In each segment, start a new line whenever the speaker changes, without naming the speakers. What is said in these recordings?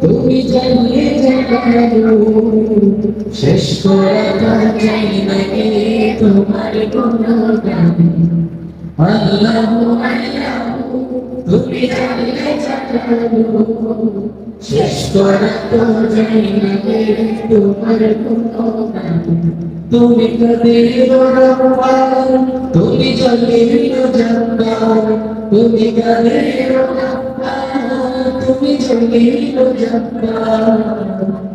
তুমি জানিয়ে জানো শেষ করা চাই নাকি তোমার গুণগান আল্লাহু আল্লাহু তুমি জানিয়ে জানো শেষ করা চাই নাকি তোমার গুণগান তুমি কাদের রহমান তুমি জলিল জব্বার তুমি কাদের রহমান তুমি জলিল জব্বার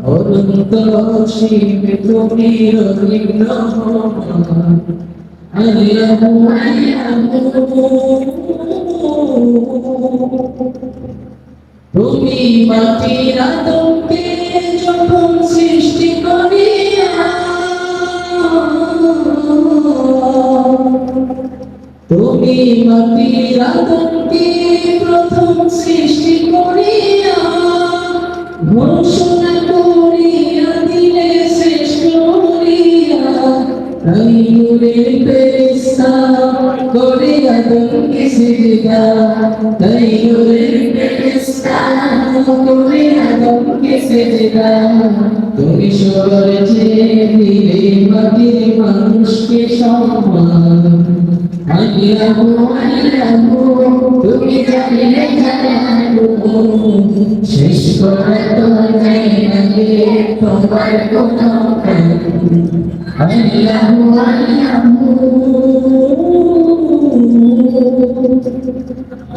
অনন্ত অসীম তুমি রহিম রহমান আল্লাহু আল্লাহু তুমি মাটির আদমকে যখন সৃষ্টি করিয়া তুমি মাটির আদমকে প্রথম সৃষ্টি করিয়া ঘোষণা করিয়া দিলে শেষ করিয়া তাই নূরের ফেরেশতা করে আদমকে সিজদা তাই নূরের ফেরেশতা করে আদমকে সিজদা তুমি সরেছে দিলে মাটির মানুষকে সম্মান আল্লাহু আল্লাহু তুমি জানিলে জানো শেষ করা তো যায় নাকি তোমার গুণগান আল্লাহু আল্লাহু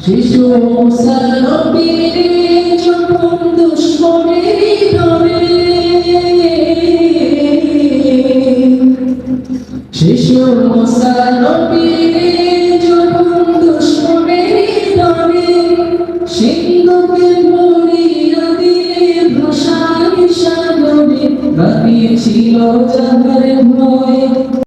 শিশু মুসা নবীর যখন দুশমনের ধরে শিশু মুসা নবীর যখন দুশমনের ধরে সিংহকে মরিয়া দিয়ে ভাষায় সাগরে বাকি ছিল জাহার ভয়